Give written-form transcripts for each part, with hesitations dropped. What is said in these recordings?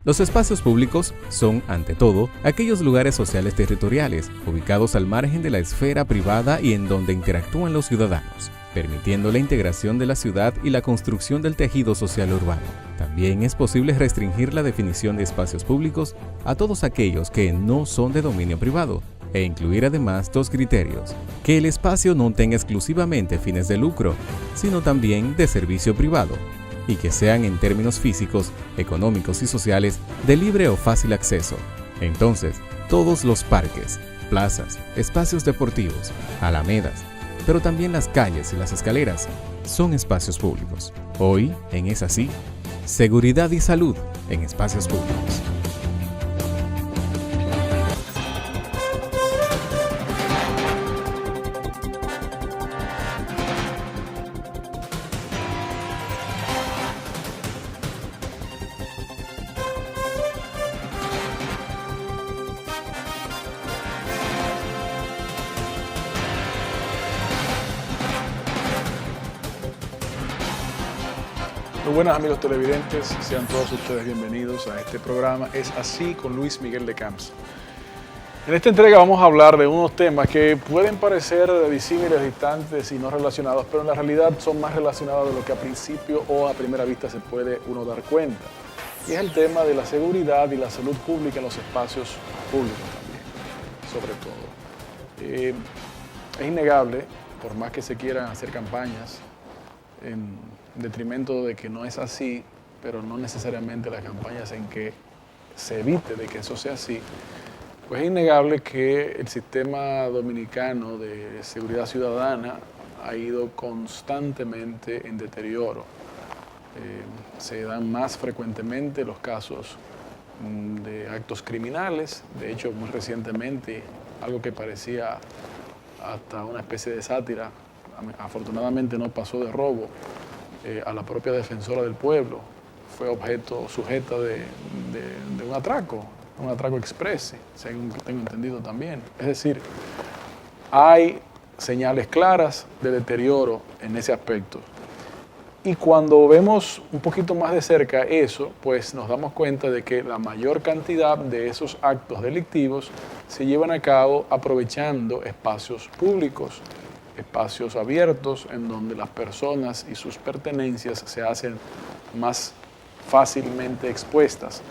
Los espacios públicos son, ante todo, aquellos lugares sociales territoriales, ubicados al margen de la esfera privada y en donde interactúan los ciudadanos, permitiendo la integración de la ciudad y la construcción del tejido social urbano. También es posible restringir la definición de espacios públicos a todos aquellos que no son de dominio privado, e incluir además dos criterios: que el espacio no tenga exclusivamente fines de lucro, sino también de servicio privado, y que sean en términos físicos, económicos y sociales de libre o fácil acceso. Entonces, todos los parques, plazas, espacios deportivos, alamedas, pero también las calles y las escaleras son espacios públicos. Hoy, en Es Así, seguridad y salud en espacios públicos. Muy buenas, amigos televidentes, sean todos ustedes bienvenidos a este programa Es Así con Luis Miguel de Camps. En esta entrega vamos a hablar de unos temas que pueden parecer disímiles, distantes y no relacionados, pero en la realidad son más relacionados de lo que a principio o a primera vista se puede uno dar cuenta. Y es el tema de la seguridad y la salud pública en los espacios públicos también, sobre todo. Es innegable, por más que se quieran hacer campañas en detrimento de que no es así, pero no necesariamente las campañas en que se evite de que eso sea así, pues es innegable que el sistema dominicano de seguridad ciudadana ha ido constantemente en deterioro. Se dan más frecuentemente los casos de actos criminales. De hecho, muy recientemente, algo que parecía hasta una especie de sátira, afortunadamente no pasó de robo, a la propia defensora del pueblo, fue sujeta de un atraco express, según tengo entendido también. Es decir, hay señales claras de deterioro en ese aspecto. Y cuando vemos un poquito más de cerca eso, pues nos damos cuenta de que la mayor cantidad de esos actos delictivos se llevan a cabo aprovechando espacios públicos, espacios abiertos en donde las personas y sus pertenencias se hacen más fácilmente expuestas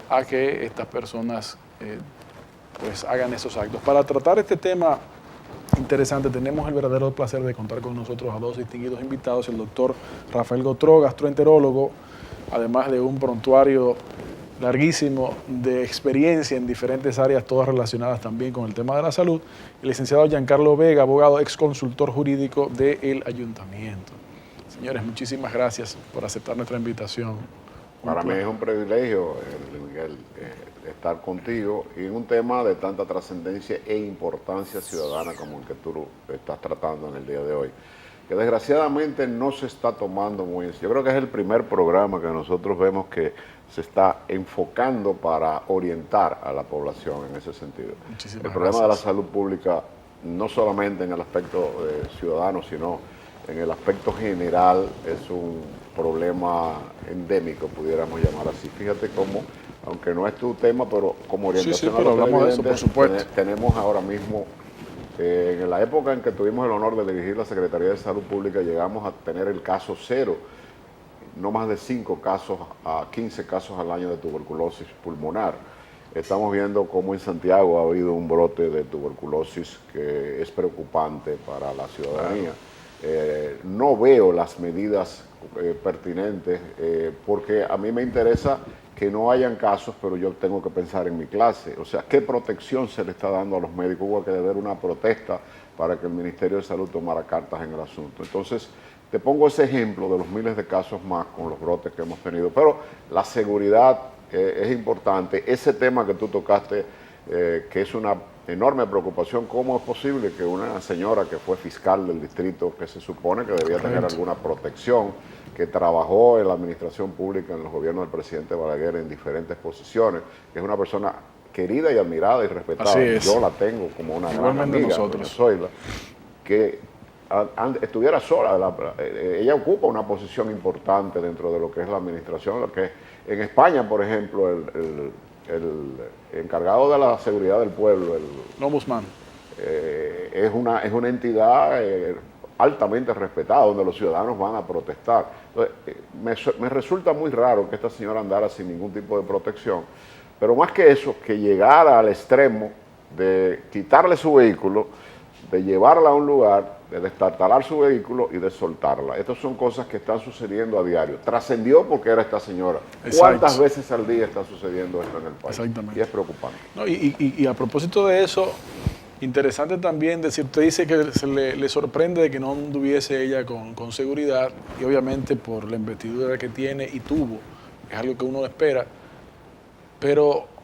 a que estas personas pues hagan esos actos. Para tratar este tema interesante, tenemos el verdadero placer de contar con nosotros a dos distinguidos invitados: el doctor Rafael Gotró, gastroenterólogo, además de un prontuario larguísimo de experiencia en diferentes áreas, todas relacionadas también con el tema de la salud, el licenciado Giancarlo Vega, abogado, ex consultor jurídico del Ayuntamiento. Señores, muchísimas gracias por aceptar nuestra invitación. Para mí es un privilegio, Miguel, estar contigo y en un tema de tanta trascendencia e importancia ciudadana como el que tú estás tratando en el día de hoy, que desgraciadamente no se está tomando muy en serio. Yo creo que es el primer programa que nosotros vemos que se está enfocando para orientar a la población en ese sentido. El problema de la salud pública, no solamente en el aspecto ciudadano, sino en el aspecto general, es un problema endémico, pudiéramos llamar así. Fíjate cómo, aunque no es tu tema, pero como orientación pero a los hablamos de eso, por supuesto. tenemos ahora mismo, en la época en que tuvimos el honor de dirigir la Secretaría de Salud Pública, llegamos a tener el caso cero, no más de 5 casos a 15 casos al año de tuberculosis pulmonar. Estamos viendo cómo en Santiago ha habido un brote de tuberculosis que es preocupante para la ciudadanía. No veo las medidas pertinentes porque a mí me interesa que no hayan casos, pero yo tengo que pensar en mi clase. O sea, ¿qué protección se le está dando a los médicos? Hubo que haber una protesta para que el Ministerio de Salud tomara cartas en el asunto. Entonces, te pongo ese ejemplo de los miles de casos más con los brotes que hemos tenido. Pero la seguridad es importante. Ese tema que tú tocaste, que es una enorme preocupación, ¿cómo es posible que una señora que fue fiscal del distrito, que se supone que debía tener alguna protección, que trabajó en la administración pública en los gobiernos del presidente Balaguer en diferentes posiciones, que es una persona querida y admirada y respetada, yo la tengo como una gran amiga, nosotros, que estuviera sola, ella ocupa una posición importante dentro de lo que es la administración, lo que En España, por ejemplo, el encargado de la seguridad del pueblo, el ombudsman, es una entidad altamente respetada, donde los ciudadanos van a protestar. Entonces, me resulta muy raro que esta señora andara sin ningún tipo de protección, pero más que eso, que llegara al extremo de quitarle su vehículo, de llevarla a un lugar, de destartalar su vehículo y de soltarla. Estas son cosas que están sucediendo a diario. Trascendió porque era esta señora. Exacto. ¿Cuántas veces al día está sucediendo esto en el país? Exactamente. Y es preocupante. No, y a propósito de eso, interesante también decir, usted dice que le sorprende de que no anduviese ella con seguridad, y obviamente por la investidura que tiene y tuvo, es algo que uno espera, pero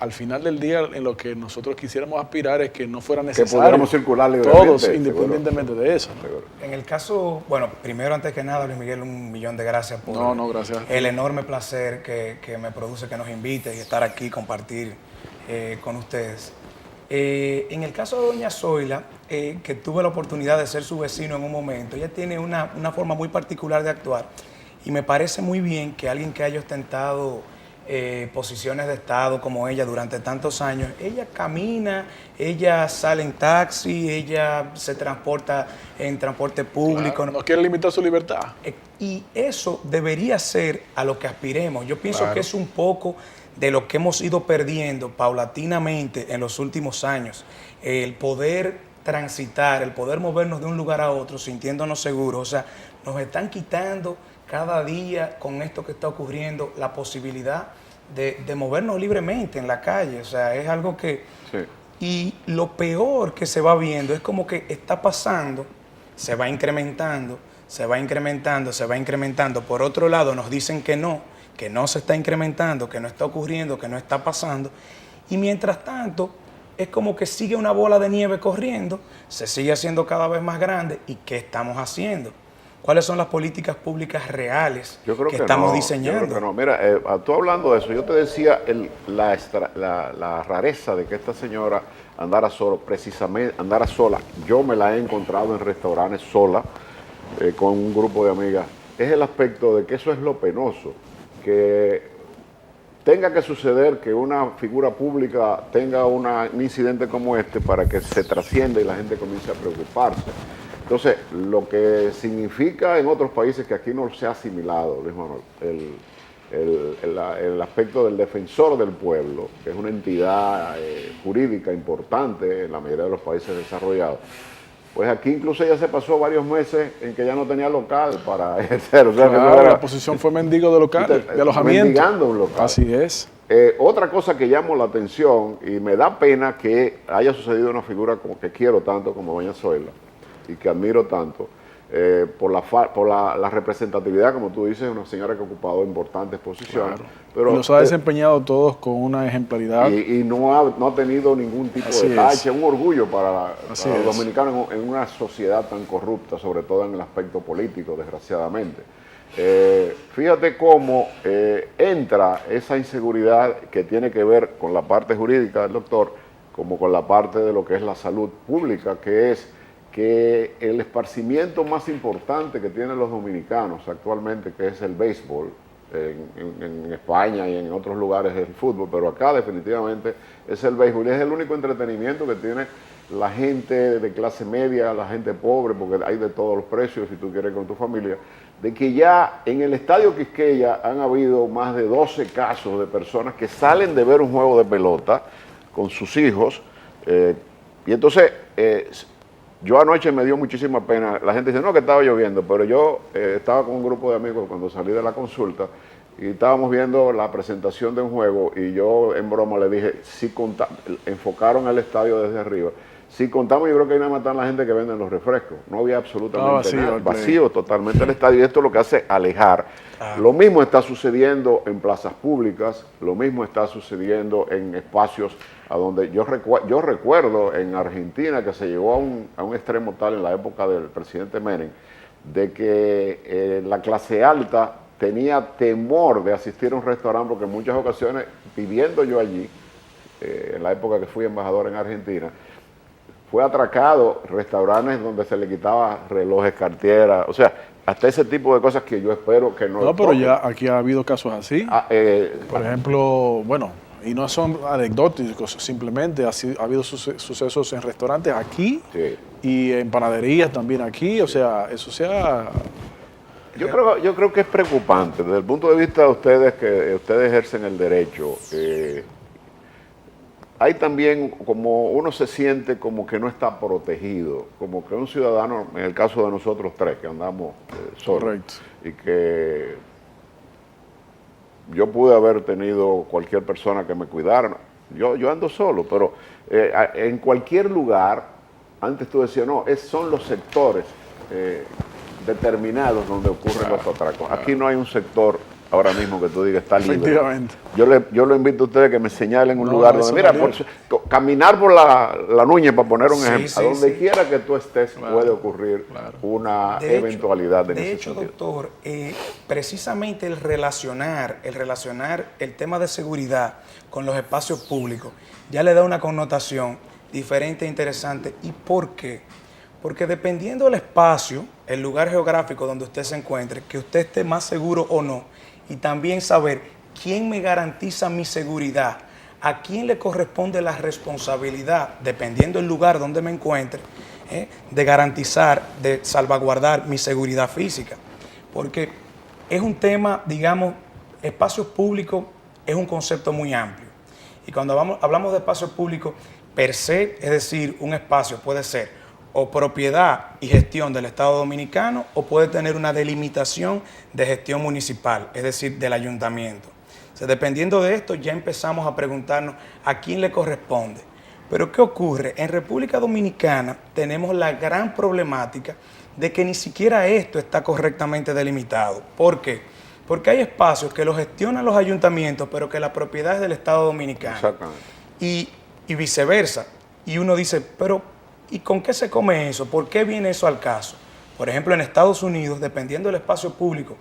al final del día, en lo que nosotros quisiéramos aspirar es que no fuera necesario. Que pudiéramos circular libremente. Todos, independientemente de eso, ¿no? En el caso, bueno, primero, antes que nada, Luis Miguel, 1.000.000 de gracias por gracias. el enorme placer que me produce que nos invite y estar aquí, compartir con ustedes. En el caso de doña Zoila, que tuve la oportunidad de ser su vecino en un momento, ella tiene una forma muy particular de actuar, y me parece muy bien que alguien que haya ostentado posiciones de Estado como ella durante tantos años, ella camina, ella sale en taxi, ella se transporta en transporte público. Claro, no quiere limitar su libertad. Y eso debería ser a lo que aspiremos. Yo pienso que es un poco de lo que hemos ido perdiendo paulatinamente en los últimos años. El poder transitar, el poder movernos de un lugar a otro sintiéndonos seguros. O sea, nos están quitando cada día con esto que está ocurriendo la posibilidad de movernos libremente en la calle. O sea, es algo que... Sí. Y lo peor que se va viendo es como que está pasando, se va incrementando, se va incrementando, se va incrementando. Por otro lado, nos dicen que no se está incrementando, que no está ocurriendo, que no está pasando. Y mientras tanto, es como que sigue una bola de nieve corriendo, se sigue haciendo cada vez más grande. ¿Y qué estamos haciendo? ¿Cuáles son las políticas públicas reales que estamos diseñando? Yo creo que no. Mira, tú hablando de eso, yo te decía la rareza de que esta señora andara sola. Yo me la he encontrado en restaurantes sola, con un grupo de amigas. Es el aspecto de que eso es lo penoso, que tenga que suceder que una figura pública tenga un incidente como este para que se trascienda y la gente comience a preocuparse. Entonces, lo que significa en otros países que aquí no se ha asimilado, Luis Manuel, el aspecto del defensor del pueblo, que es una entidad jurídica importante en la mayoría de los países desarrollados, pues aquí incluso ella se pasó varios meses en que ya no tenía local para ejercer. O sea, claro, que no la posición fue mendigo de local, de alojamiento. Mendigando un local. Así es. Otra cosa que llamó la atención, y me da pena que haya sucedido una figura como que quiero tanto como doña Zoila, y que admiro tanto, por la representatividad, como tú dices, una señora que ha ocupado importantes posiciones. Claro. Pero y los ha desempeñado todos con una ejemplaridad. Y no ha tenido ningún tipo de tache, un orgullo para los dominicanos en una sociedad tan corrupta, sobre todo en el aspecto político, desgraciadamente. Fíjate cómo entra esa inseguridad que tiene que ver con la parte jurídica del doctor, como con la parte de lo que es la salud pública, que es que el esparcimiento más importante que tienen los dominicanos actualmente, que es el béisbol, en España y en otros lugares es el fútbol, pero acá definitivamente es el béisbol, y es el único entretenimiento que tiene la gente de clase media, la gente pobre, porque hay de todos los precios si tú quieres con tu familia, de que ya en el Estadio Quisqueya han habido más de 12 casos de personas que salen de ver un juego de pelota con sus hijos, y entonces yo anoche me dio muchísima pena. La gente dice, no, que estaba lloviendo, pero yo estaba con un grupo de amigos cuando salí de la consulta y estábamos viendo la presentación de un juego y yo en broma le dije, si enfocaron el estadio desde arriba. Si contamos, yo creo que hay que matar a la gente que vende los refrescos. No había absolutamente nada. Vacío totalmente el estadio. Y esto lo que hace alejar. Lo mismo está sucediendo en plazas públicas, lo mismo está sucediendo en espacios a donde yo recuerdo en Argentina que se llegó a un extremo tal en la época del presidente Menem, de que la clase alta tenía temor de asistir a un restaurante porque en muchas ocasiones, viviendo yo allí, en la época que fui embajador en Argentina, fue atracado restaurantes donde se le quitaba relojes, carteras, o sea, hasta ese tipo de cosas que yo espero que no... No, pero toquen. ya aquí ha habido casos así. Por ejemplo, bueno, y no son anecdóticos, simplemente ha habido sucesos en restaurantes aquí Sí. y en panaderías también aquí, o sea, eso sea... Yo creo que es preocupante desde el punto de vista de ustedes, que ustedes ejercen el derecho. Hay también como uno se siente como que no está protegido, como que un ciudadano, en el caso de nosotros tres que andamos solos, Correcto. y que yo pude haber tenido cualquier persona que me cuidara. Yo ando solo, pero en cualquier lugar, antes tú decías, no, son los sectores determinados donde ocurren los atracos. Aquí no hay un sector ahora mismo que tú digas está libre. Efectivamente. Yo lo invito a ustedes que me señalen un No, lugar eso donde, mira, no es caminar por la Núñez, para poner un Sí, ejemplo, sí, a donde sí. quiera que tú estés Claro, puede ocurrir claro. una De hecho, eventualidad en de ese hecho, sentido. doctor, precisamente el relacionar el tema de seguridad con los espacios públicos ya le da una connotación diferente e interesante. ¿Y por qué? Porque dependiendo del espacio, el lugar geográfico donde usted se encuentre, que usted esté más seguro o no, y también saber quién me garantiza mi seguridad, a quién le corresponde la responsabilidad, dependiendo del lugar donde me encuentre, de garantizar, de salvaguardar mi seguridad física. Porque es un tema, digamos, espacios públicos es un concepto muy amplio. Y cuando hablamos de espacios públicos, per se, es decir, un espacio puede ser o propiedad y gestión del Estado Dominicano o puede tener una delimitación de gestión municipal, es decir, del ayuntamiento. O sea, dependiendo de esto, ya empezamos a preguntarnos a quién le corresponde. Pero ¿qué ocurre? En República Dominicana tenemos la gran problemática de que ni siquiera esto está correctamente delimitado. ¿Por qué? Porque hay espacios que los gestionan los ayuntamientos, pero que la propiedad es del Estado Dominicano. Exactamente. Y viceversa. Y uno dice, pero ¿y con qué se come eso? ¿Por qué viene eso al caso? Por ejemplo, en Estados Unidos, dependiendo del espacio público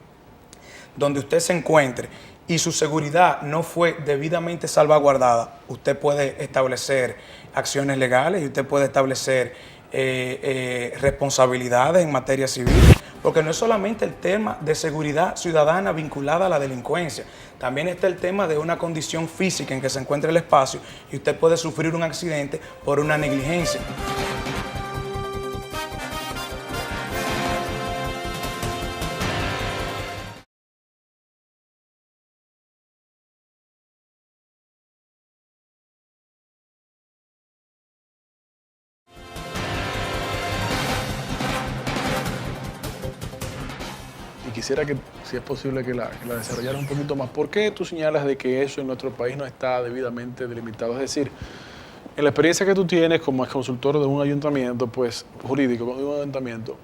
donde usted se encuentre y su seguridad no fue debidamente salvaguardada, usted puede establecer acciones legales y usted puede establecer responsabilidades en materia civil, porque no es solamente el tema de seguridad ciudadana vinculada a la delincuencia, también está el tema de una condición física en que se encuentra el espacio y usted puede sufrir un accidente por una negligencia. Quisiera que, si es posible, que la desarrollaras un poquito más. ¿Por qué tú señalas de que eso en nuestro país no está debidamente delimitado? Es decir, en la experiencia que tú tienes como consultor de un ayuntamiento, pues jurídico, de un ayuntamiento,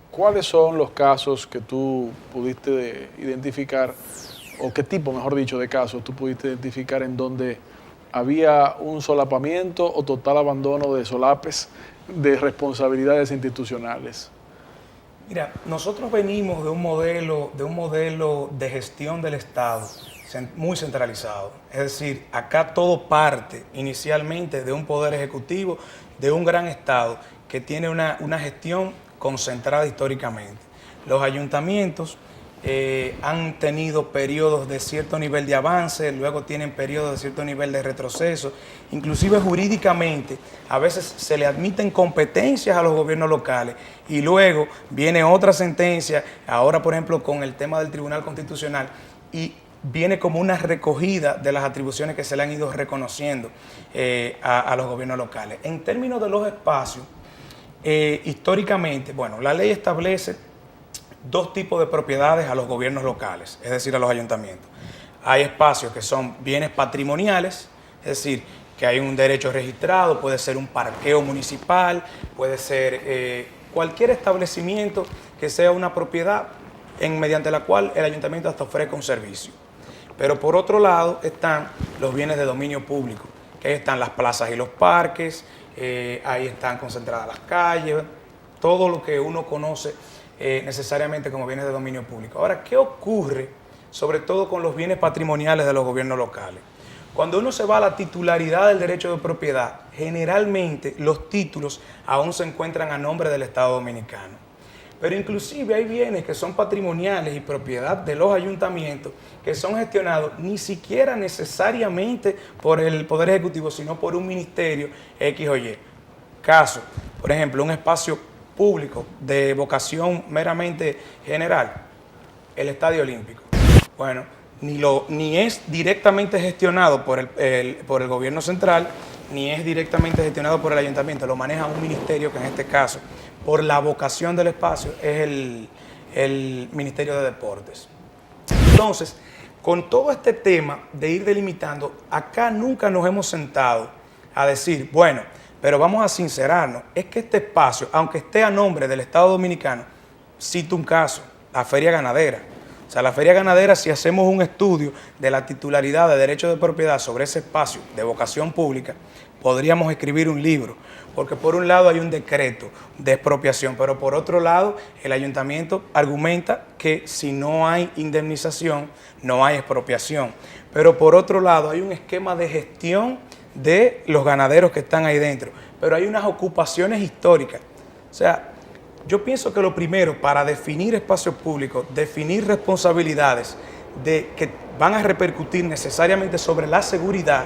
¿cuáles son los casos que tú pudiste identificar, o qué tipo, mejor dicho, de casos tú pudiste identificar en donde había un solapamiento o total abandono de solapes de responsabilidades institucionales? Mira, nosotros venimos de un modelo de gestión del Estado muy centralizado. Es decir, acá todo parte inicialmente de un poder ejecutivo, de un gran Estado que tiene una gestión concentrada históricamente. Los ayuntamientos han tenido periodos de cierto nivel de avance, luego tienen periodos de cierto nivel de retroceso, inclusive jurídicamente a veces se le admiten competencias a los gobiernos locales y luego viene otra sentencia, ahora por ejemplo con el tema del Tribunal Constitucional, y viene como una recogida de las atribuciones que se le han ido reconociendo a los gobiernos locales. En términos de los espacios, históricamente, bueno, la ley establece dos tipos de propiedades a los gobiernos locales, es decir, a los ayuntamientos. Hay espacios que son bienes patrimoniales, es decir, que hay un derecho registrado, puede ser un parqueo municipal, puede ser cualquier establecimiento que sea una propiedad mediante la cual el ayuntamiento hasta ofrezca un servicio. Pero por otro lado están los bienes de dominio público, que ahí están las plazas y los parques, ahí están concentradas las calles, todo lo que uno conoce necesariamente como bienes de dominio público. Ahora, ¿qué ocurre sobre todo con los bienes patrimoniales de los gobiernos locales? Cuando uno se va a la titularidad del derecho de propiedad, generalmente los títulos aún se encuentran a nombre del Estado Dominicano. Pero inclusive hay bienes que son patrimoniales y propiedad de los ayuntamientos que son gestionados ni siquiera necesariamente por el Poder Ejecutivo, sino por un ministerio X o Y. Caso, por ejemplo, un espacio público de vocación meramente general, el Estadio Olímpico. Bueno, ni es directamente gestionado por el gobierno central, ni es directamente gestionado por el ayuntamiento, lo maneja un ministerio que en este caso, por la vocación del espacio, es el Ministerio de Deportes. Entonces, con todo este tema de ir delimitando, acá nunca nos hemos sentado a decir, bueno, pero vamos a sincerarnos, es que este espacio, aunque esté a nombre del Estado Dominicano, cito un caso, la Feria Ganadera. O sea, la Feria Ganadera, si hacemos un estudio de la titularidad de derechos de propiedad sobre ese espacio de vocación pública, podríamos escribir un libro, porque por un lado hay un decreto de expropiación, pero por otro lado el ayuntamiento argumenta que si no hay indemnización, no hay expropiación. Pero por otro lado hay un esquema de gestión de los ganaderos que están ahí dentro, pero hay unas ocupaciones históricas. O sea, yo pienso que lo primero para definir espacios públicos, definir responsabilidades que van a repercutir necesariamente sobre la seguridad,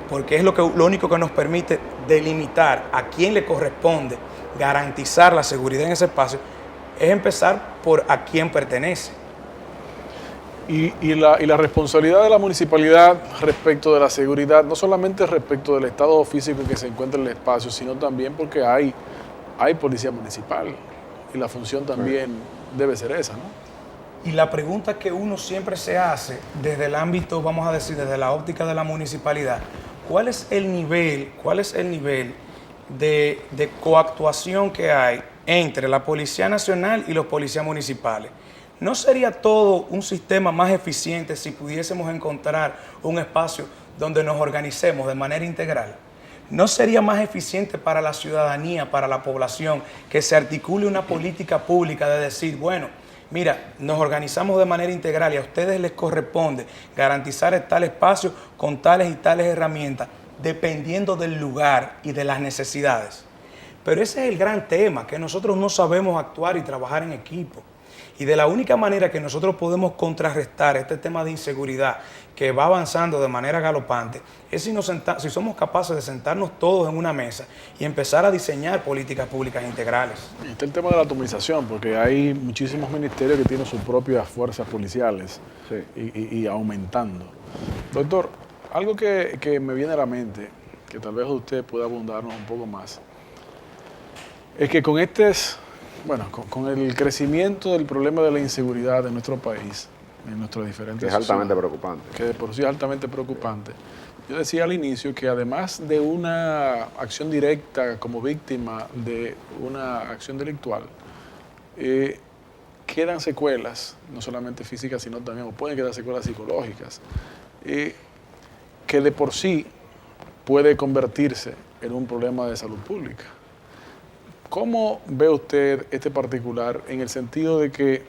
porque es lo único que nos permite delimitar a quién le corresponde garantizar la seguridad en ese espacio, es empezar por a quién pertenece. Y la responsabilidad de la municipalidad respecto de la seguridad, no solamente respecto del estado físico en que se encuentra el espacio, sino también porque hay policía municipal y la función también debe ser esa, ¿no? Y la pregunta que uno siempre se hace desde el ámbito, vamos a decir, desde la óptica de la municipalidad, ¿cuál es el nivel de coactuación que hay entre la Policía Nacional y los policías municipales? ¿No sería todo un sistema más eficiente si pudiésemos encontrar un espacio donde nos organicemos de manera integral? ¿No sería más eficiente para la ciudadanía, para la población, que se articule una política pública de decir, bueno, mira, nos organizamos de manera integral y a ustedes les corresponde garantizar tal espacio con tales y tales herramientas, dependiendo del lugar y de las necesidades? Pero ese es el gran tema, que nosotros no sabemos actuar y trabajar en equipo. Y de la única manera que nosotros podemos contrarrestar este tema de inseguridad que va avanzando de manera galopante es si somos capaces de sentarnos todos en una mesa y empezar a diseñar políticas públicas integrales. Y está el tema de la atomización, porque hay muchísimos ministerios que tienen sus propias fuerzas policiales, sí, y aumentando. Doctor, algo que me viene a la mente, que tal vez usted pueda abundarnos un poco más, es que con con el crecimiento del problema de la inseguridad en nuestro país, en nuestros diferentes... Que es altamente preocupante. Que de por sí es altamente preocupante. Yo decía al inicio que además de una acción directa como víctima de una acción delictual, quedan secuelas, no solamente físicas, sino también, o pueden quedar secuelas psicológicas, que de por sí puede convertirse en un problema de salud pública. ¿Cómo ve usted este particular en el sentido de que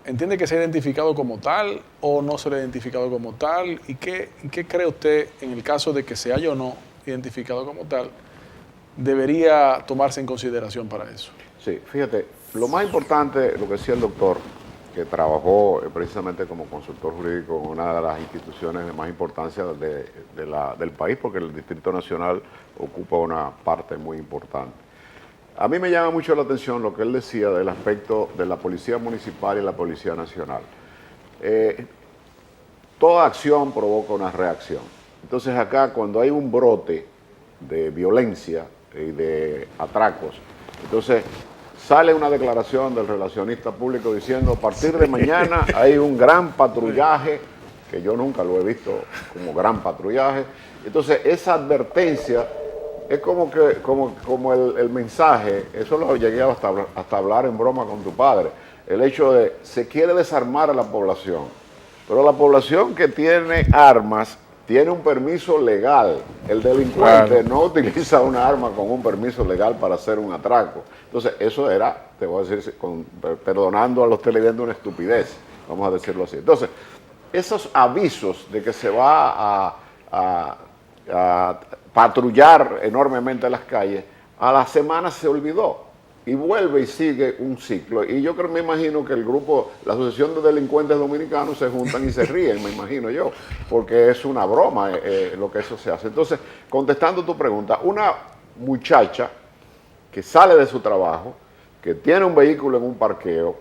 entiende que se ha identificado como tal o no se le ha identificado como tal? ¿Y qué cree usted en el caso de que se haya o no identificado como tal, debería tomarse en consideración para eso? Sí, fíjate, lo más importante, lo que decía el doctor, que trabajó precisamente como consultor jurídico en una de las instituciones de más importancia del país, porque el Distrito Nacional ocupa una parte muy importante. A mí me llama mucho la atención lo que él decía del aspecto de la Policía Municipal y la Policía Nacional. Toda acción provoca una reacción. Entonces acá, cuando hay un brote de violencia y de atracos, entonces sale una declaración del relacionista público diciendo, a partir de mañana hay un gran patrullaje, que yo nunca lo he visto como gran patrullaje. Entonces esa advertencia es como el mensaje, eso lo llegué hasta hablar en broma con tu padre, el hecho de se quiere desarmar a la población, pero la población que tiene armas tiene un permiso legal. El delincuente no utiliza una arma con un permiso legal para hacer un atraco. Entonces, eso era, te voy a decir, perdonando a los televidentes, una estupidez, vamos a decirlo así. Entonces, esos avisos de que se va a patrullar enormemente las calles, a la semana se olvidó. y vuelve y sigue un ciclo. Y yo me imagino que el grupo, la Asociación de Delincuentes Dominicanos se juntan y se ríen, me imagino yo, porque es una broma lo que eso se hace. Entonces, contestando tu pregunta, una muchacha que sale de su trabajo, que tiene un vehículo en un parqueo,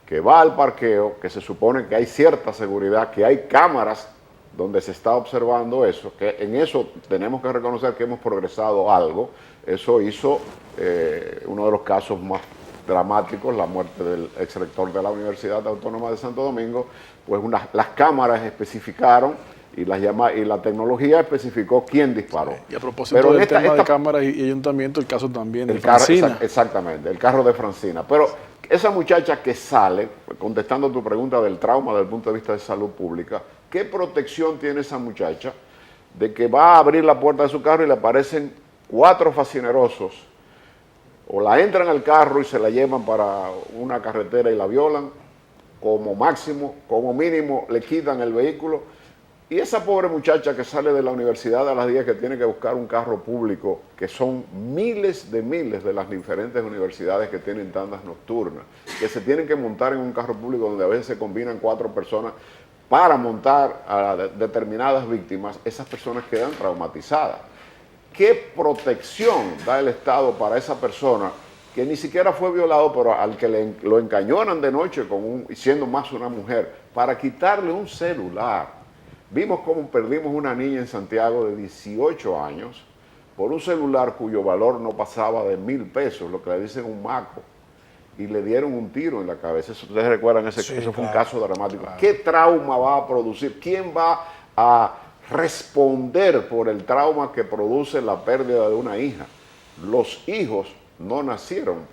que va al parqueo, que se supone que hay cierta seguridad, que hay cámaras donde se está observando eso, que en eso tenemos que reconocer que hemos progresado algo. Eso hizo uno de los casos más dramáticos, la muerte del exrector de la Universidad Autónoma de Santo Domingo, pues las cámaras especificaron y la tecnología especificó quién disparó. Y a propósito del tema de cámaras y ayuntamiento, el caso también de Francina. Exactamente, el carro de Francina. Pero esa muchacha que sale, contestando tu pregunta del trauma desde el punto de vista de salud pública, ¿qué protección tiene esa muchacha de que va a abrir la puerta de su carro y le aparecen 4 fascinerosos, o la entran al carro y se la llevan para una carretera y la violan, como máximo, como mínimo le quitan el vehículo? Y esa pobre muchacha que sale de la universidad a las 10, que tiene que buscar un carro público, que son miles de las diferentes universidades que tienen tandas nocturnas, que se tienen que montar en un carro público donde a veces se combinan 4 personas para montar a determinadas víctimas, esas personas quedan traumatizadas. ¿Qué protección da el Estado para esa persona que ni siquiera fue violado, pero al que lo encañonan de noche siendo más una mujer, para quitarle un celular? Vimos cómo perdimos una niña en Santiago de 18 años por un celular cuyo valor no pasaba de 1,000 pesos, lo que le dicen un maco, y le dieron un tiro en la cabeza. ¿Ustedes recuerdan ese caso? Eso fue un caso dramático. Claro. ¿Qué trauma va a producir? ¿Quién va a responder por el trauma que produce la pérdida de una hija? Los hijos no nacieron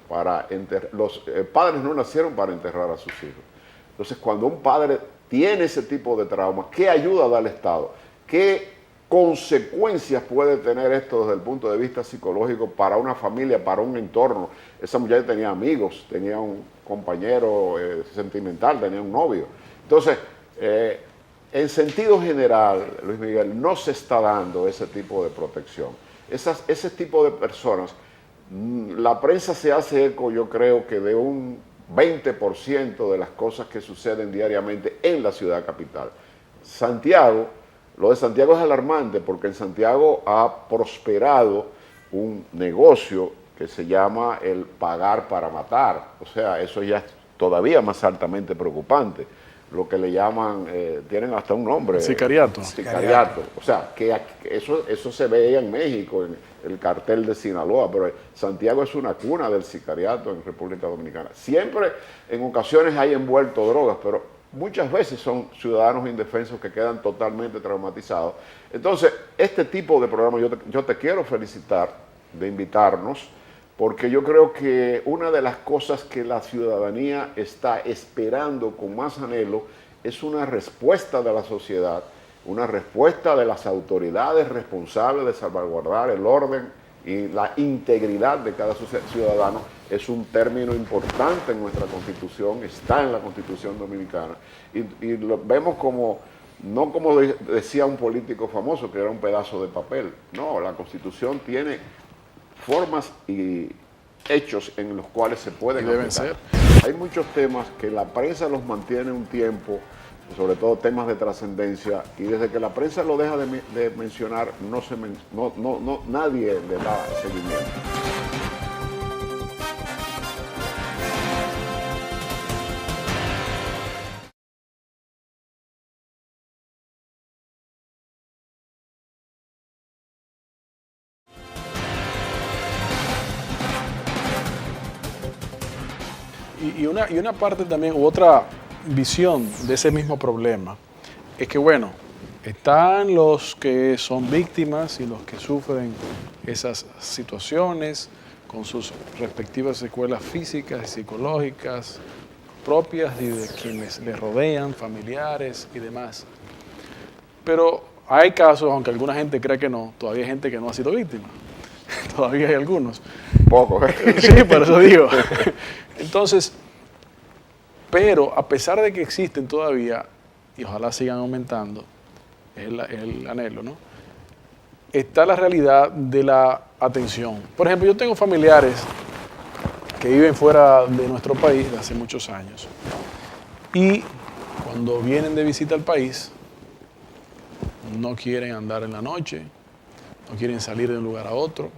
los padres no nacieron para enterrar a sus hijos. Entonces, cuando un padre tiene ese tipo de trauma, ¿qué ayuda da el Estado? ¿Qué consecuencias puede tener esto desde el punto de vista psicológico para una familia, para un entorno? Esa mujer tenía amigos, tenía un compañero sentimental, tenía un novio. Entonces, en sentido general, Luis Miguel, no se está dando ese tipo de protección. Ese tipo de personas, la prensa se hace eco, yo creo que de un 20% de las cosas que suceden diariamente en la ciudad capital. Lo de Santiago es alarmante porque en Santiago ha prosperado un negocio que se llama el pagar para matar. O sea, eso ya es todavía más altamente preocupante. Lo que le llaman, tienen hasta un nombre. Sicariato. Sicariato. O sea, que eso se veía en México, en el cartel de Sinaloa, pero Santiago es una cuna del sicariato en República Dominicana. Siempre, en ocasiones, hay envuelto drogas, pero muchas veces son ciudadanos indefensos que quedan totalmente traumatizados. Entonces, este tipo de programa, yo te quiero felicitar de invitarnos, porque yo creo que una de las cosas que la ciudadanía está esperando con más anhelo es una respuesta de la sociedad, una respuesta de las autoridades responsables de salvaguardar el orden y la integridad de cada ciudadano. Es un término importante en nuestra Constitución, está en la Constitución Dominicana, y lo vemos como, no como decía un político famoso, que era un pedazo de papel. No, la Constitución tiene formas y hechos en los cuales se pueden aplicar. Hay muchos temas que la prensa los mantiene un tiempo, sobre todo temas de trascendencia, y desde que la prensa lo deja de mencionar, nadie le da seguimiento. Y una parte también, u otra visión de ese mismo problema, es que, bueno, están los que son víctimas y los que sufren esas situaciones con sus respectivas secuelas físicas y psicológicas propias y de quienes les rodean, familiares y demás. Pero hay casos, aunque alguna gente cree que no, todavía hay gente que no ha sido víctima. Todavía hay algunos. Poco. Sí, por eso digo. Entonces, pero a pesar de que existen todavía, y ojalá sigan aumentando, es el anhelo, ¿no? Está la realidad de la atención. Por ejemplo, yo tengo familiares que viven fuera de nuestro país de hace muchos años. Y cuando vienen de visita al país, no quieren andar en la noche, no quieren salir de un lugar a otro.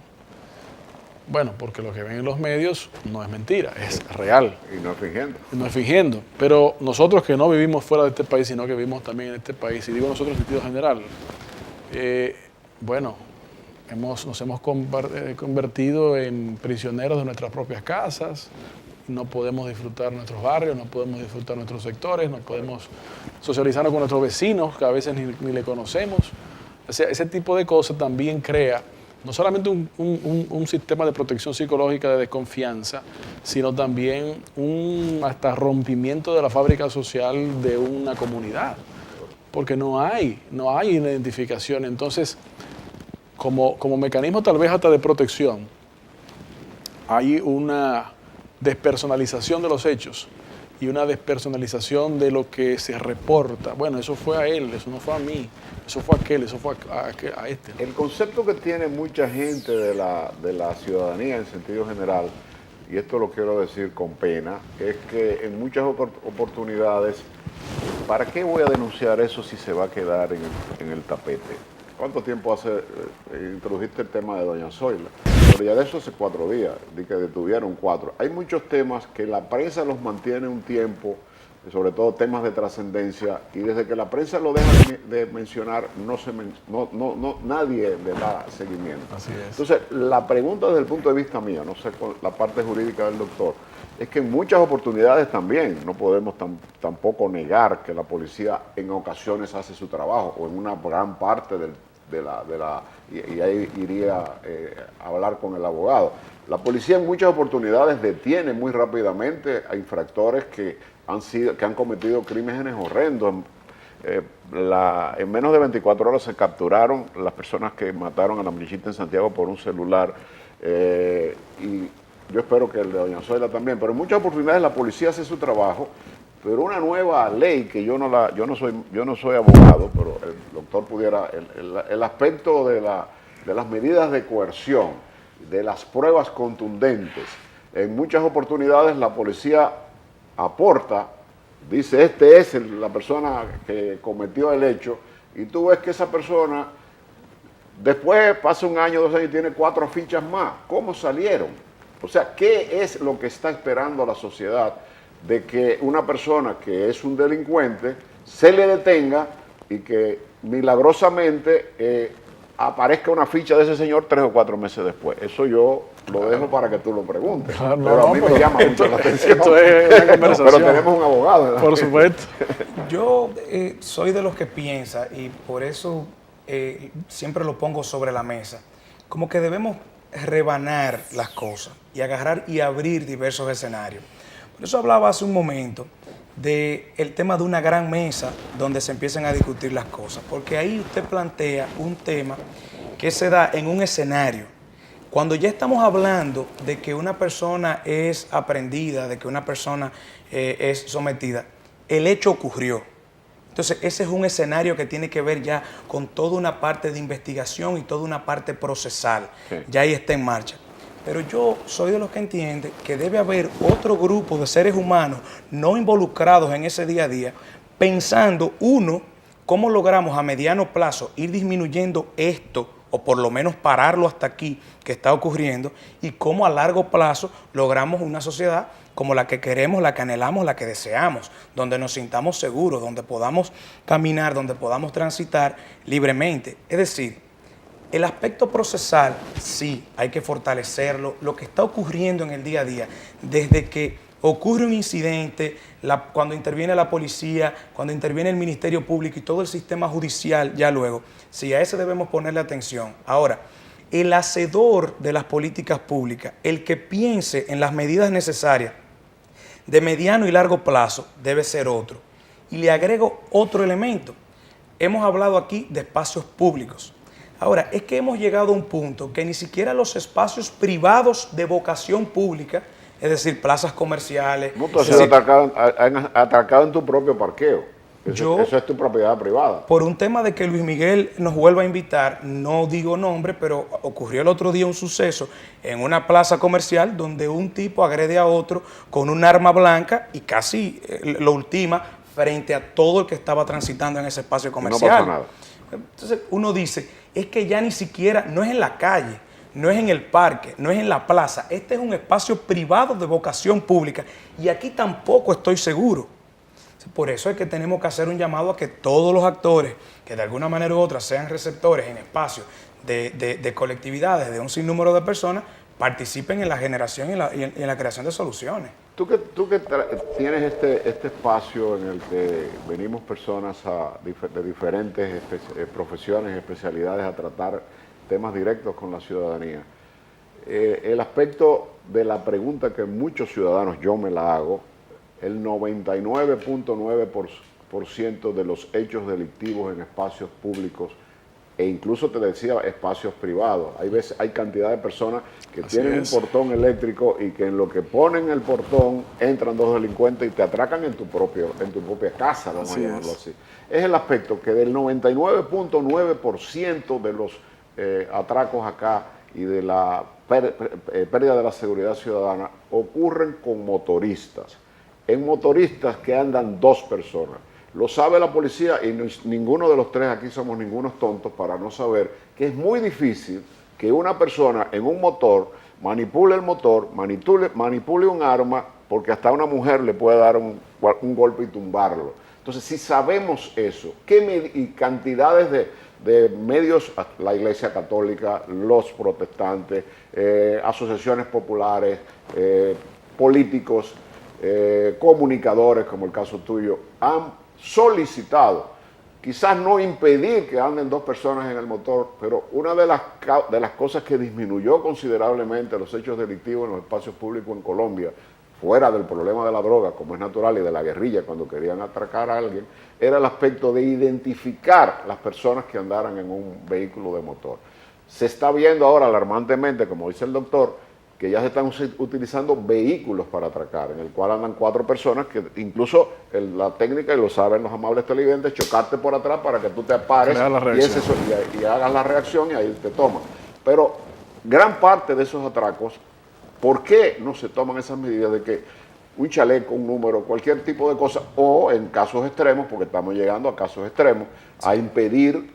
Bueno, porque lo que ven en los medios no es mentira, es real. Y no es fingiendo. No es fingiendo. Pero nosotros que no vivimos fuera de este país, sino que vivimos también en este país, y digo nosotros en sentido general, bueno, nos hemos convertido en prisioneros de nuestras propias casas, no podemos disfrutar nuestros barrios, no podemos disfrutar nuestros sectores, no podemos socializarnos con nuestros vecinos, que a veces ni le conocemos. O sea, ese tipo de cosas también crea no solamente un sistema de protección psicológica de desconfianza, sino también un hasta rompimiento de la fábrica social de una comunidad, porque no hay identificación. Entonces, como mecanismo tal vez hasta de protección, hay una despersonalización de los hechos y una despersonalización de lo que se reporta. Bueno, eso fue a él, eso no fue a mí, eso fue a aquel, eso fue a este. El concepto que tiene mucha gente de la ciudadanía en sentido general, y esto lo quiero decir con pena, es que en muchas oportunidades, ¿para qué voy a denunciar eso si se va a quedar en el tapete? ¿Cuánto tiempo hace introdujiste el tema de doña Zoila? Pero ya de eso hace 4 días, de que detuvieron 4. Hay muchos temas que la prensa los mantiene un tiempo, sobre todo temas de trascendencia, y desde que la prensa lo deja de mencionar, nadie le da seguimiento. Así es. Entonces, la pregunta desde el punto de vista mío, no sé con la parte jurídica del doctor, es que en muchas oportunidades también no podemos tampoco negar que la policía en ocasiones hace su trabajo, o en una gran parte y ahí iría a hablar con el abogado. La policía en muchas oportunidades detiene muy rápidamente a infractores que han cometido crímenes horrendos. En menos de 24 horas se capturaron las personas que mataron a la muchachita en Santiago por un celular, y yo espero que el de doña Zoila también, pero en muchas oportunidades la policía hace su trabajo, pero una nueva ley que yo no soy abogado, pero el doctor pudiera, el aspecto de las medidas de coerción, de las pruebas contundentes, en muchas oportunidades la policía aporta, dice este es la persona que cometió el hecho, y tú ves que esa persona después pasa 1 año, 2 años y tiene 4 fichas más. ¿Cómo salieron? O sea, ¿qué es lo que está esperando la sociedad de que una persona que es un delincuente se le detenga y que milagrosamente aparezca una ficha de ese señor 3 o 4 meses después? Eso yo lo dejo para que tú lo preguntes. Claro, pero a mí me llama mucho la atención. Esto es una conversación. Pero tenemos un abogado, ¿verdad? Por supuesto. Yo soy de los que piensa, y por eso siempre lo pongo sobre la mesa, como que debemos rebanar las cosas y agarrar y abrir diversos escenarios. Por eso hablaba hace un momento del tema de una gran mesa donde se empiezan a discutir las cosas, porque ahí usted plantea un tema que se da en un escenario. Cuando ya estamos hablando de que una persona es aprendida, de que una persona es sometida, el hecho ocurrió. Entonces, ese es un escenario que tiene que ver ya con toda una parte de investigación y toda una parte procesal. Sí. Ya ahí está en marcha. Pero yo soy de los que entiende que debe haber otro grupo de seres humanos no involucrados en ese día a día, pensando, uno, cómo logramos a mediano plazo ir disminuyendo esto, o por lo menos pararlo hasta aquí que está ocurriendo, y cómo a largo plazo logramos una sociedad como la que queremos, la que anhelamos, la que deseamos, donde nos sintamos seguros, donde podamos caminar, donde podamos transitar libremente. Es decir, el aspecto procesal, sí, hay que fortalecerlo. Lo que está ocurriendo en el día a día, desde que ocurre un incidente, cuando interviene la policía, cuando interviene el Ministerio Público y todo el sistema judicial, ya luego, sí, a ese debemos ponerle atención. Ahora, el hacedor de las políticas públicas, el que piense en las medidas necesarias de mediano y largo plazo, debe ser otro. Y le agrego otro elemento. Hemos hablado aquí de espacios públicos. Ahora, es que hemos llegado a un punto que ni siquiera los espacios privados de vocación pública, es decir, plazas comerciales... No, tú has sido atracado en tu propio parqueo. Eso es tu propiedad privada. Por un tema de que Luis Miguel nos vuelva a invitar, no digo nombre, pero ocurrió el otro día un suceso en una plaza comercial donde un tipo agrede a otro con un arma blanca y casi lo ultima frente a todo el que estaba transitando en ese espacio comercial. No pasó nada. Entonces uno dice, es que ya ni siquiera, no es en la calle, no es en el parque, no es en la plaza, este es un espacio privado de vocación pública y aquí tampoco estoy seguro. Por eso es que tenemos que hacer un llamado a que todos los actores que de alguna manera u otra sean receptores en espacios de colectividades, de un sinnúmero de personas, participen en la generación y en la creación de soluciones. Tú que tienes este espacio en el que venimos personas de diferentes profesiones y especialidades a tratar temas directos con la ciudadanía, el aspecto de la pregunta que muchos ciudadanos, yo me la hago, el 99.9% de los hechos delictivos en espacios públicos e incluso te decía espacios privados. Hay cantidad de personas que tienen un portón eléctrico y que en lo que ponen el portón entran dos delincuentes y te atracan en tu propia casa, vamos a llamarlo así. Es el aspecto que del 99.9% de los atracos acá y de la pérdida de la seguridad ciudadana ocurren con motoristas. En motoristas que andan dos personas. Lo sabe la policía y ninguno de los tres aquí somos ningunos tontos para no saber que es muy difícil que una persona en un motor manipule el motor, manipule un arma, porque hasta una mujer le puede dar un golpe y tumbarlo. Entonces, si sabemos eso, y cantidades de medios, la Iglesia Católica, los protestantes, asociaciones populares, políticos, comunicadores, como el caso tuyo, han solicitado, quizás no impedir que anden dos personas en el motor, pero una de las cosas que disminuyó considerablemente los hechos delictivos en los espacios públicos en Colombia, fuera del problema de la droga, como es natural, y de la guerrilla cuando querían atracar a alguien, era el aspecto de identificar las personas que andaran en un vehículo de motor. Se está viendo ahora alarmantemente, como dice el doctor, que ya se están utilizando vehículos para atracar, en el cual andan 4 personas, que incluso la técnica, y lo saben los amables televidentes, chocarte por atrás para que tú te pares y hagas la reacción y ahí te toman. Pero gran parte de esos atracos, ¿por qué no se toman esas medidas de que un chaleco, un número, cualquier tipo de cosa, o en casos extremos, porque estamos llegando a casos extremos, a impedir,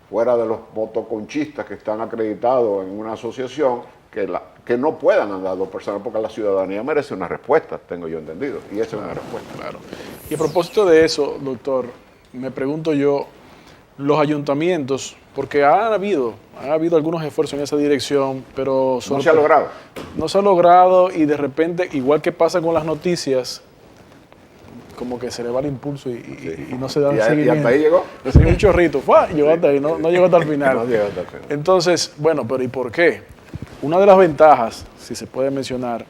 fuera de los motoconchistas que están acreditados en una asociación, que no puedan andar dos personas, porque la ciudadanía merece una respuesta, tengo yo entendido, y esa es una respuesta. Claro. Y a propósito de eso, doctor, me pregunto yo, los ayuntamientos, porque ha habido algunos esfuerzos en esa dirección, pero no se ha logrado. No se ha logrado y de repente, igual que pasa con las noticias, como que se le va el impulso y no se da seguimiento. ¿Y hasta ahí llegó? Sí, un chorrito, llegó hasta ahí, no llegó hasta el final. No llegó hasta el final. Entonces, bueno, pero ¿y por qué? Una de las ventajas, si se puede mencionar,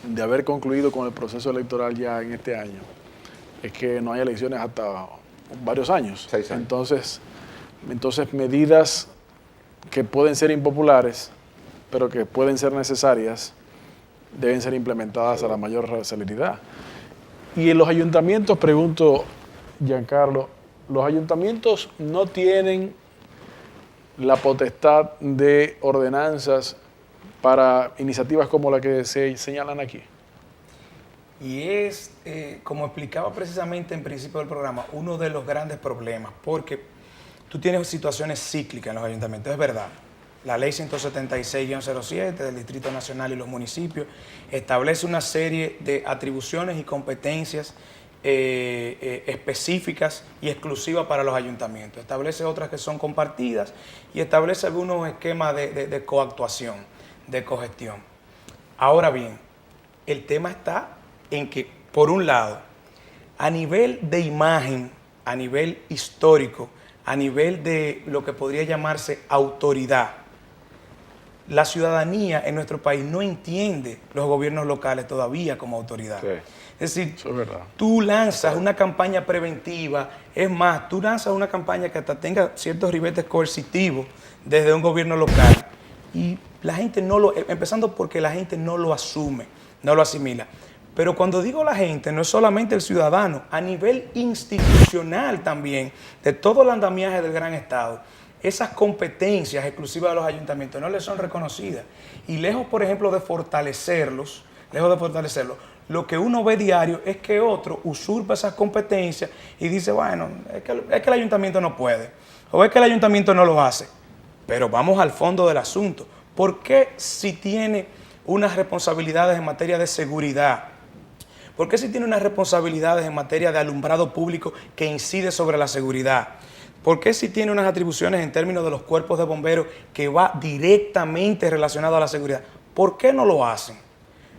de haber concluido con el proceso electoral ya en este año, es que no hay elecciones hasta varios años. 6 años. Entonces medidas que pueden ser impopulares, pero que pueden ser necesarias, deben ser implementadas a la mayor celeridad. Y en los ayuntamientos, pregunto, Giancarlo, ¿los ayuntamientos no tienen la potestad de ordenanzas para iniciativas como la que se señalan aquí? Y es, como explicaba precisamente en principio del programa, uno de los grandes problemas, porque tú tienes situaciones cíclicas en los ayuntamientos, es verdad. La ley 176-07 del Distrito Nacional y los municipios establece una serie de atribuciones y competencias específicas y exclusivas para los ayuntamientos. Establece otras que son compartidas y establece algunos esquemas de coactuación, de cogestión. Ahora bien, el tema está en que, por un lado, a nivel de imagen, a nivel histórico, a nivel de lo que podría llamarse autoridad, la ciudadanía en nuestro país no entiende los gobiernos locales todavía como autoridad. Sí. Es decir, Eso es verdad. tú lanzas una campaña preventiva, es más, tú lanzas una campaña que hasta tenga ciertos ribetes coercitivos desde un gobierno local y la gente no lo, empezando porque la gente no lo asume, no lo asimila. Pero cuando digo la gente, no es solamente el ciudadano, a nivel institucional también, de todo el andamiaje del gran Estado, esas competencias exclusivas de los ayuntamientos no les son reconocidas. Y lejos, por ejemplo, de fortalecerlos, lo que uno ve diario es que otro usurpa esas competencias y dice, bueno, es que el ayuntamiento no puede, o es que el ayuntamiento no lo hace. Pero vamos al fondo del asunto. ¿Por qué si tiene unas responsabilidades en materia de seguridad? ¿Por qué si tiene unas responsabilidades en materia de alumbrado público que incide sobre la seguridad? ¿Por qué si tiene unas atribuciones en términos de los cuerpos de bomberos que va directamente relacionado a la seguridad? ¿Por qué no lo hacen?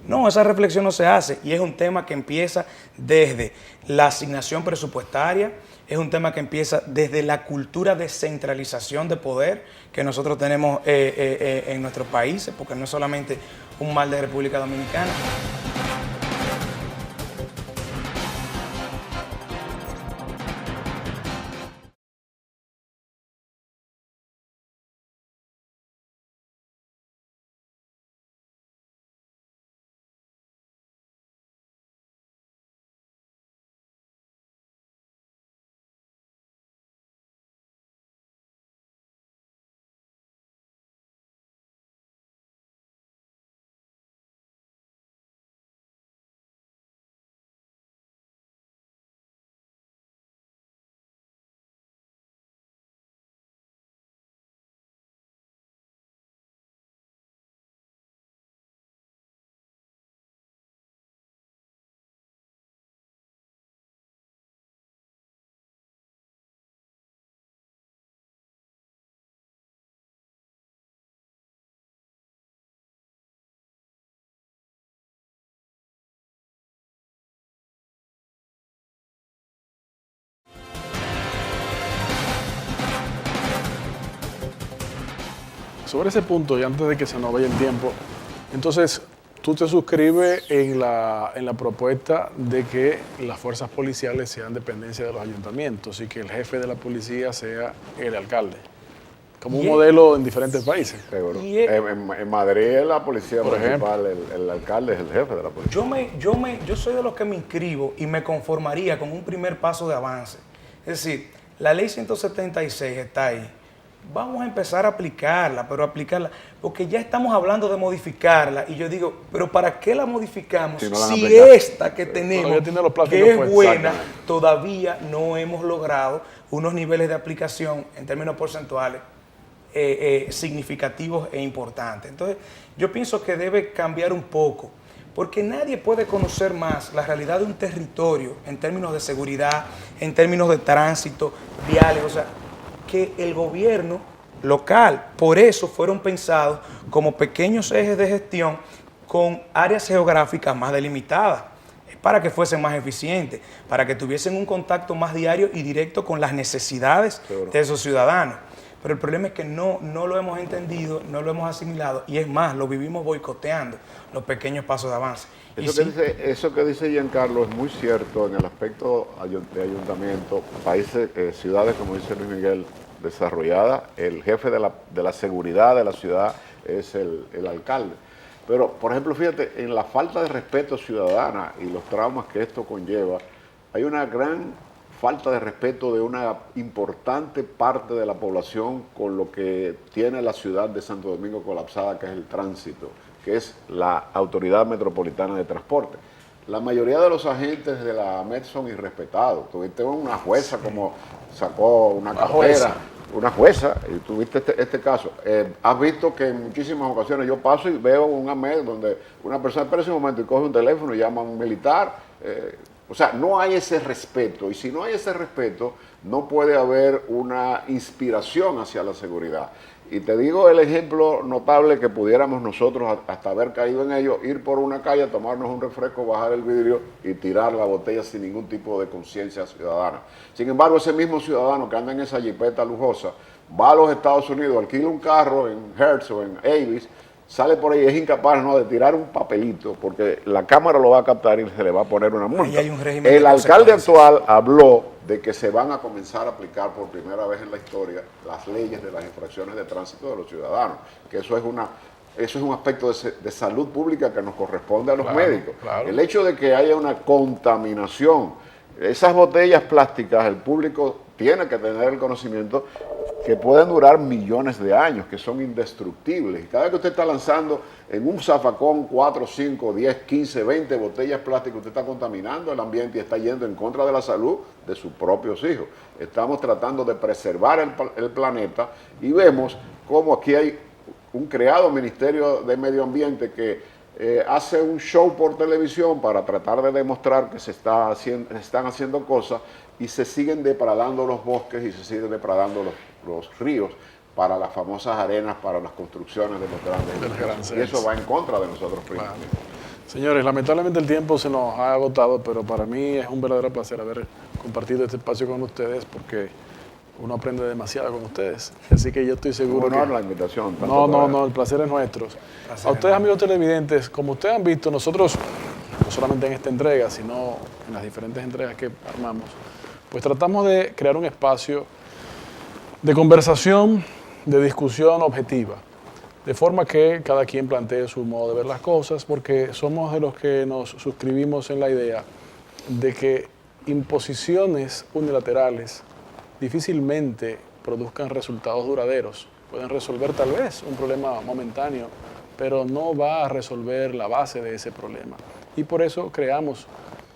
No, esa reflexión no se hace y es un tema que empieza desde la asignación presupuestaria, es un tema que empieza desde la cultura de centralización de poder que nosotros tenemos en nuestros países, porque no es solamente un mal de República Dominicana. Sobre ese punto, y antes de que se nos vaya el tiempo, entonces, tú te suscribes en la propuesta de que las fuerzas policiales sean dependencia de los ayuntamientos y que el jefe de la policía sea el alcalde, como un modelo en diferentes países. Seguro. En Madrid la policía municipal, el alcalde es el jefe de la policía. Yo soy de los que me inscribo y me conformaría con un primer paso de avance. Es decir, la ley 176 está ahí. Vamos a empezar a aplicarla, porque ya estamos hablando de modificarla y yo digo, pero ¿para qué la modificamos si esta que tenemos, que es buena, todavía no hemos logrado unos niveles de aplicación en términos porcentuales significativos e importantes? Entonces, yo pienso que debe cambiar un poco, porque nadie puede conocer más la realidad de un territorio en términos de seguridad, en términos de tránsito, viales, o sea, que el gobierno local. Por eso fueron pensados como pequeños ejes de gestión con áreas geográficas más delimitadas, para que fuesen más eficientes, para que tuviesen un contacto más diario y directo con las necesidades de esos ciudadanos. Pero el problema es que no lo hemos entendido, no lo hemos asimilado y es más, lo vivimos boicoteando los pequeños pasos de avance. Eso que dice Giancarlo es muy cierto en el aspecto de ayuntamiento, países, ciudades, como dice Luis Miguel, desarrolladas, el jefe de la seguridad de la ciudad es el alcalde. Pero, por ejemplo, fíjate, en la falta de respeto ciudadana y los traumas que esto conlleva, hay una gran falta de respeto de una importante parte de la población con lo que tiene la ciudad de Santo Domingo colapsada, que es el tránsito, que es la Autoridad Metropolitana de Transporte. La mayoría de los agentes de la AMET son irrespetados. Tuviste una jueza como sacó una cartera, una jueza, y tuviste este caso. Has visto que en muchísimas ocasiones yo paso y veo un AMET donde una persona espera un momento y coge un teléfono y llama a un militar. O sea, no hay ese respeto, y si no hay ese respeto, no puede haber una inspiración hacia la seguridad. Y te digo el ejemplo notable que pudiéramos nosotros, hasta haber caído en ello, ir por una calle, tomarnos un refresco, bajar el vidrio y tirar la botella sin ningún tipo de conciencia ciudadana. Sin embargo, ese mismo ciudadano que anda en esa jipeta lujosa, va a los Estados Unidos, alquila un carro en Hertz o en Avis, sale por ahí y es incapaz de tirar un papelito porque la cámara lo va a captar y se le va a poner una multa. El alcalde actual habló de que se van a comenzar a aplicar por primera vez en la historia las leyes de las infracciones de tránsito de los ciudadanos, que eso es una Eso es un aspecto de salud pública que nos corresponde a los Claro, médicos. claro. El hecho de que haya una contaminación, esas botellas plásticas, el público tiene que tener el conocimiento que pueden durar millones de años, que son indestructibles. Y cada vez que usted está lanzando en un zafacón 4, 5, 10, 15, 20 botellas plásticas, usted está contaminando el ambiente y está yendo en contra de la salud de sus propios hijos. Estamos tratando de preservar el planeta y vemos cómo aquí hay un creado Ministerio de Medio Ambiente que hace un show por televisión para tratar de demostrar que se están haciendo cosas y se siguen depredando los bosques y se siguen depredando los ríos para las famosas arenas, para las construcciones de los grandes edificios. Y eso va en contra de nosotros primero. Vale. Señores, lamentablemente el tiempo se nos ha agotado, pero para mí es un verdadero placer haber compartido este espacio con ustedes porque uno aprende demasiado con ustedes. Así que yo estoy seguro Honor que... la invitación. No, el placer es nuestro. A ustedes, amigos televidentes, como ustedes han visto, nosotros, no solamente en esta entrega, sino en las diferentes entregas que armamos, pues tratamos de crear un espacio de conversación, de discusión objetiva, de forma que cada quien plantee su modo de ver las cosas, porque somos de los que nos suscribimos en la idea de que imposiciones unilaterales difícilmente produzcan resultados duraderos. Pueden resolver tal vez un problema momentáneo, pero no va a resolver la base de ese problema. Y por eso creamos,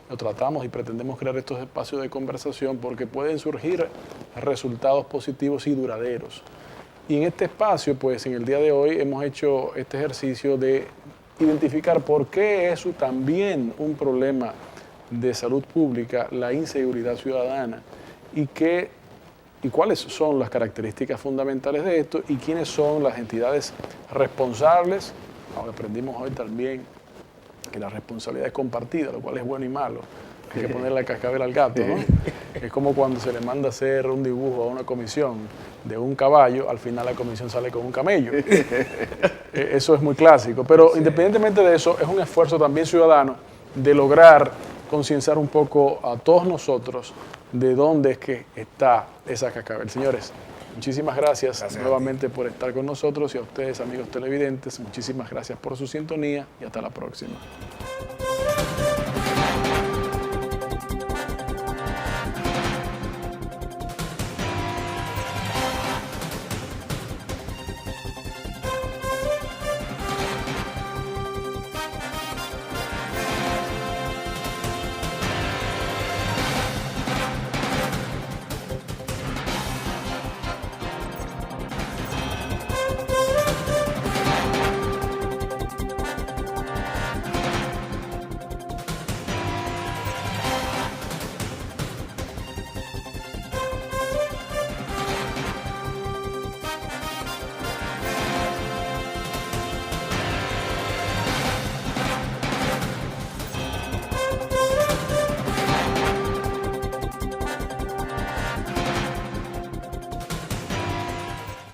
lo tratamos y pretendemos crear estos espacios de conversación porque pueden surgir resultados positivos y duraderos. Y en este espacio, pues en el día de hoy hemos hecho este ejercicio de identificar por qué es también un problema de salud pública la inseguridad ciudadana y cuáles son las características fundamentales de esto y quiénes son las entidades responsables. Ahora aprendimos hoy también que la responsabilidad es compartida, lo cual es bueno y malo. Hay que ponerle la cascabel al gato, ¿no? Es como cuando se le manda hacer un dibujo a una comisión de un caballo, al final la comisión sale con un camello. Eso es muy clásico, pero sí. Independientemente de eso, es un esfuerzo también ciudadano de lograr concienciar un poco a todos nosotros de dónde es que está esa cascabel. Señores, muchísimas gracias nuevamente por estar con nosotros y a ustedes, amigos televidentes, muchísimas gracias por su sintonía y hasta la próxima.